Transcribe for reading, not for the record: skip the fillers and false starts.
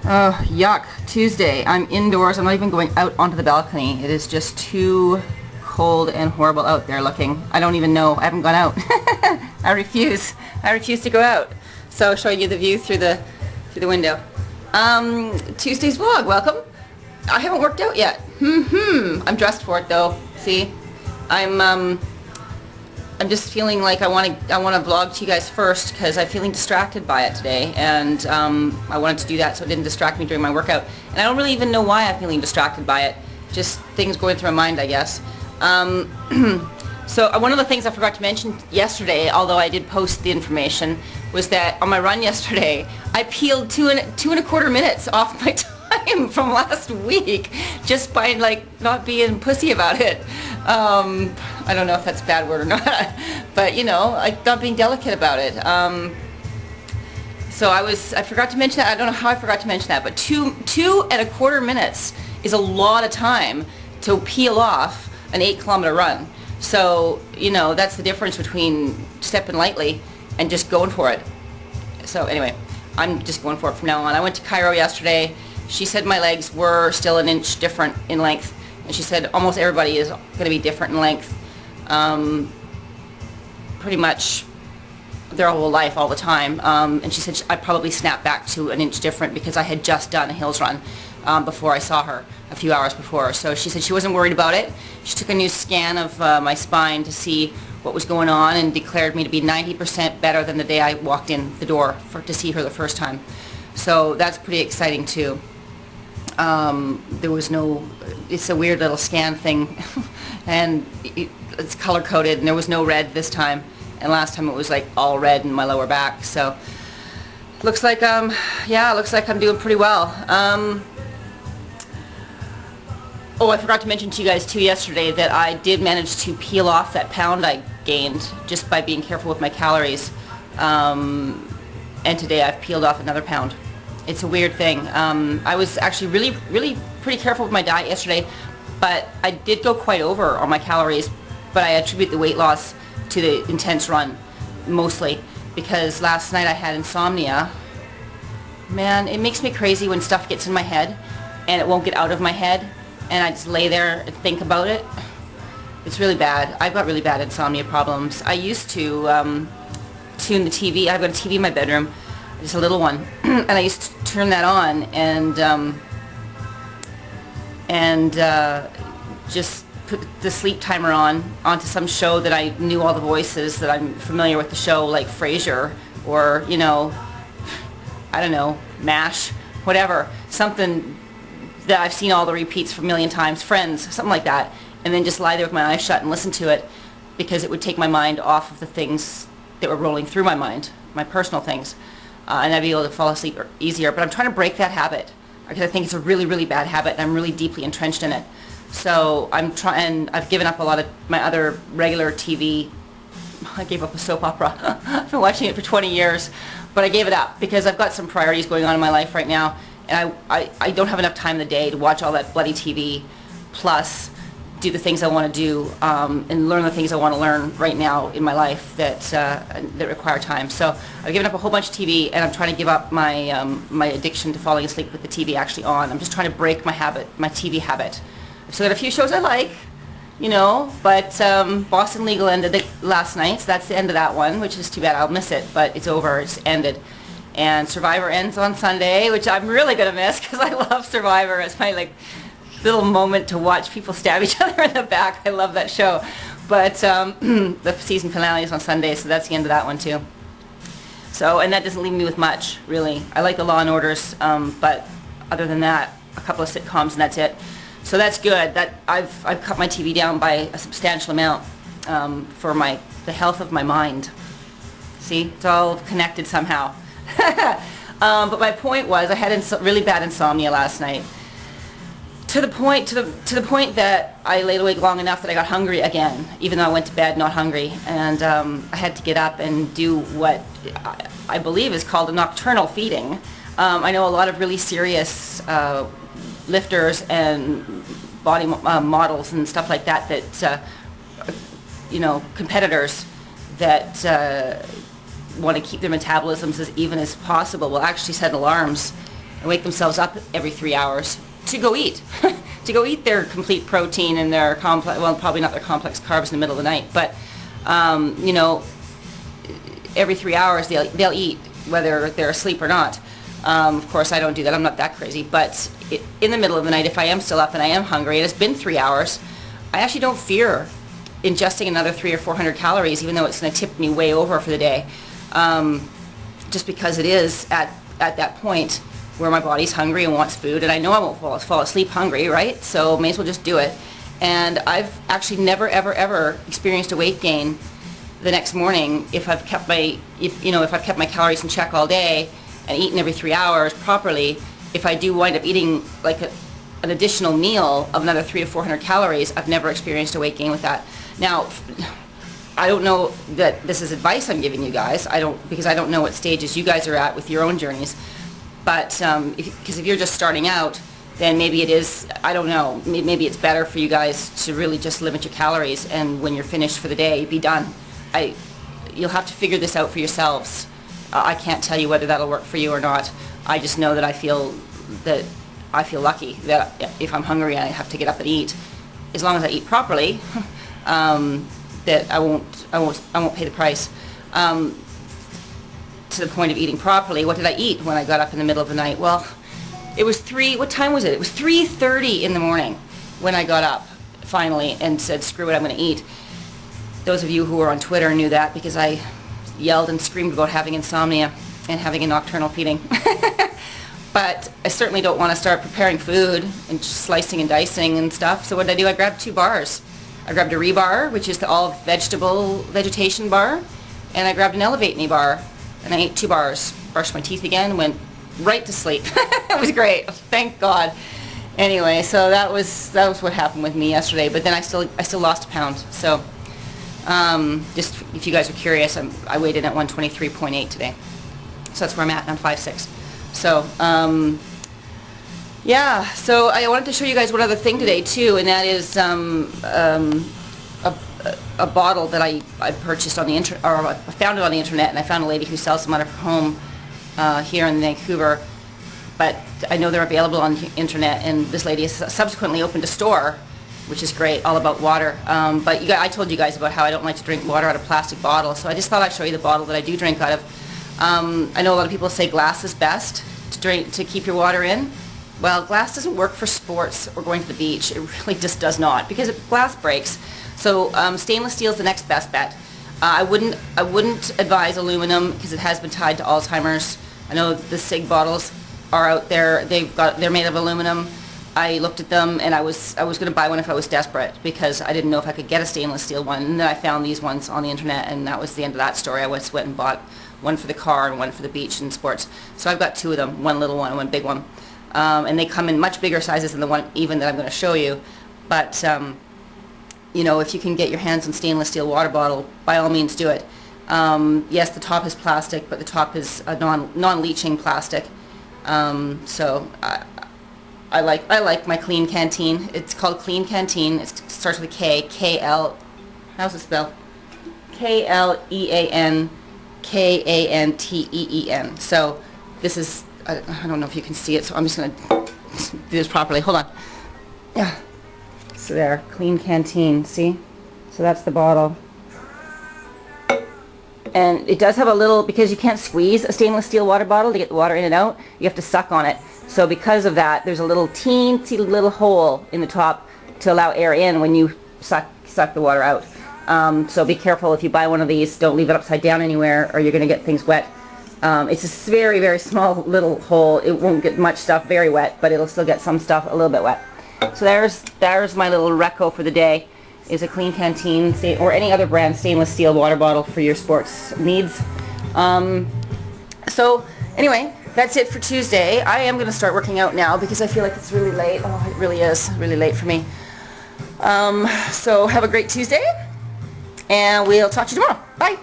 Oh, yuck. Tuesday. I'm indoors. I'm not even going out onto the balcony. It is just too cold and horrible out there looking. I don't even know. I haven't gone out. I refuse. I refuse to go out. So showing you the view through the window. Tuesday's vlog. Welcome. I haven't worked out yet. I'm dressed for it though. See? I'm just feeling like I want to vlog to you guys first because I'm feeling distracted by it today, and I wanted to do that so it didn't distract me during my workout. And I don't really even know why I'm feeling distracted by it. Just things going through my mind, I guess. So one of the things I forgot to mention yesterday, although I did post the information, was that on my run yesterday, I peeled 2.25 minutes off my time from last week just by not being pussy about it. I don't know if that's a bad word or not, but you know, not being delicate about it. So I forgot to mention that. I don't know how I forgot to mention that, but 2.25 minutes is a lot of time to peel off an 8-kilometer run. So, you know, that's the difference between stepping lightly and just going for it. So anyway, I'm just going for it from now on. I went to chiro yesterday. She said my legs were still an inch different in length. And she said almost everybody is going to be different in length. Pretty much their whole life, all the time. And she said I'd probably snap back to an inch different because I had just done a hills run before I saw her, a few hours before. So she said she wasn't worried about it. She took a new scan of my spine to see what was going on and declared me to be 90% better than the day I walked in the door to see her the first time. So that's pretty exciting too. There was no, it's a weird little scan thing, and it's color coded, and there was no red this time, and last time it was like all red in my lower back. So looks like yeah, looks like I'm doing pretty well. Oh, I forgot to mention to you guys too yesterday that I did manage to peel off that pound I gained just by being careful with my calories, and today I've peeled off another pound. It's a weird thing. I was actually really pretty careful with my diet yesterday, but I did go quite over on my calories, but I attribute the weight loss to the intense run, mostly, because last night I had insomnia. Man, it makes me crazy when stuff gets in my head and it won't get out of my head, and I just lay there and think about it. It's really bad. I've got really bad insomnia problems. I used to tune the TV. I've got a TV in my bedroom, just a little one, and I used to turn that on and just put the sleep timer onto some show that I knew all the voices, that I'm familiar with the show, like Frasier, or, you know, I don't know, MASH, whatever, something that I've seen all the repeats for a million times, Friends, something like that, and then just lie there with my eyes shut and listen to it, because it would take my mind off of the things that were rolling through my mind, my personal things. And I'd be able to fall asleep easier. But I'm trying to break that habit because I think it's a really bad habit, and I'm really deeply entrenched in it. So I'm trying. I've given up a lot of my other regular TV. I gave up a soap opera. I've been watching it for 20 years, but I gave it up because I've got some priorities going on in my life right now, and I don't have enough time in the day to watch all that bloody TV, plus do the things I want to do, and learn the things I want to learn right now in my life that require time. So I've given up a whole bunch of TV, and I'm trying to give up my my addiction to falling asleep with the TV actually on. I'm just trying to break my TV habit. I've still got a few shows I like, you know, but Boston Legal ended last night, so that's the end of that one, which is too bad. I'll miss it, but it's over. It's ended. And Survivor ends on Sunday, which I'm really going to miss because I love Survivor. It's my little moment to watch people stab each other in the back. I love that show. But the season finale is on Sunday, so that's the end of that one too. So, and that doesn't leave me with much, really. I like the Law and Orders, but other than that, a couple of sitcoms and that's it. So that's good. That I've cut my TV down by a substantial amount for the health of my mind. See, it's all connected somehow. But my point was, I had really bad insomnia last night. To the point that I laid awake long enough that I got hungry again, even though I went to bed not hungry, and I had to get up and do what I believe is called a nocturnal feeding. I know a lot of really serious lifters and body models and stuff like that you know, competitors that want to keep their metabolisms as even as possible will actually set alarms and wake themselves up every 3 hours to go eat. To go eat their complete protein and their complex, well, probably not their complex carbs in the middle of the night, but, you know, every 3 hours they'll eat, whether they're asleep or not. Of course, I don't do that. I'm not that crazy. But in the middle of the night, if I am still up and I am hungry, and it's been 3 hours, I actually don't fear ingesting another 300 or 400 calories, even though it's going to tip me way over for the day. Just because it is at that point where my body's hungry and wants food, and I know I won't fall asleep hungry, right? So may as well just do it. And I've actually never, ever, ever experienced a weight gain the next morning if I've kept my, if I've kept my calories in check all day and eaten every 3 hours properly. If I do wind up eating like an additional meal of another 300 to 400 calories, I've never experienced a weight gain with that. Now, I don't know that this is advice I'm giving you guys. Because I don't know what stages you guys are at with your own journeys. But because if you're just starting out, then maybe it is, I don't know, maybe it's better for you guys to really just limit your calories, and when you're finished for the day, be done. You'll have to figure this out for yourselves. I can't tell you whether that'll work for you or not. I just know that I feel lucky that if I'm hungry and I have to get up and eat, as long as I eat properly, that I won't pay the price. To the point of eating properly, what did I eat when I got up in the middle of the night? Well, it was what time was it? It was 3:30 in the morning when I got up finally and said, screw it, I'm going to eat. Those of you who were on Twitter knew that, because I yelled and screamed about having insomnia and having a nocturnal feeding. But I certainly don't want to start preparing food and slicing and dicing and stuff. So what did I do? I grabbed 2 bars. I grabbed a rebar, which is the all vegetation bar, and I grabbed an Elevate Me bar. And I ate 2 bars, brushed my teeth again, and went right to sleep. It was great, thank God. Anyway, so that was what happened with me yesterday. But then I still lost a pound. So just if you guys are curious, I weighed in at 123.8 today. So that's where I'm at, and I'm 5'6". So yeah. So I wanted to show you guys one other thing today too, and that is a bottle that I purchased on the internet, or I found it on the internet, and I found a lady who sells them out of her home here in Vancouver. But I know they're available on the internet, and this lady has subsequently opened a store, which is great, all about water. But I told you guys about how I don't like to drink water out of plastic bottles, so I just thought I'd show you the bottle that I do drink out of. I know a lot of people say glass is best to keep your water in. Well, glass doesn't work for sports or going to the beach. It really just does not, because glass breaks. So stainless steel is the next best bet. I wouldn't advise aluminum, because it has been tied to Alzheimer's. I know the SIG bottles are out there. They're made of aluminum. I looked at them, and I was going to buy one if I was desperate, because I didn't know if I could get a stainless steel one. And then I found these ones on the internet, and that was the end of that story. I went and bought one for the car and one for the beach and sports. So I've got 2 of them, one little one and one big one. And they come in much bigger sizes than the one even that I'm going to show you. But you know, if you can get your hands on stainless steel water bottle, by all means do it. Yes, the top is plastic, but the top is a non-leaching plastic. So I like my Clean Canteen. It's called Clean Canteen. It starts with a K. K-L. How's it spelled? K-L-E-A-N-K-A-N-T-E-E-N. So this is, I don't know if you can see it, so I'm just going to do this properly. Hold on. Yeah. So there, Clean Canteen, see? So that's the bottle. And it does have a little, because you can't squeeze a stainless steel water bottle to get the water in and out, you have to suck on it. So because of that, there's a little teensy little hole in the top to allow air in when you suck the water out. So be careful if you buy one of these. Don't leave it upside down anywhere, or you're going to get things wet. It's a very, very small little hole. It won't get much stuff very wet, but it'll still get some stuff a little bit wet. So there's my little reco for the day, is a Clean Canteen, or any other brand stainless steel water bottle for your sports needs. So anyway, that's it for Tuesday. I am going to start working out now, because I feel like it's really late. Oh, it really is really late for me. So have a great Tuesday, and we'll talk to you tomorrow. Bye.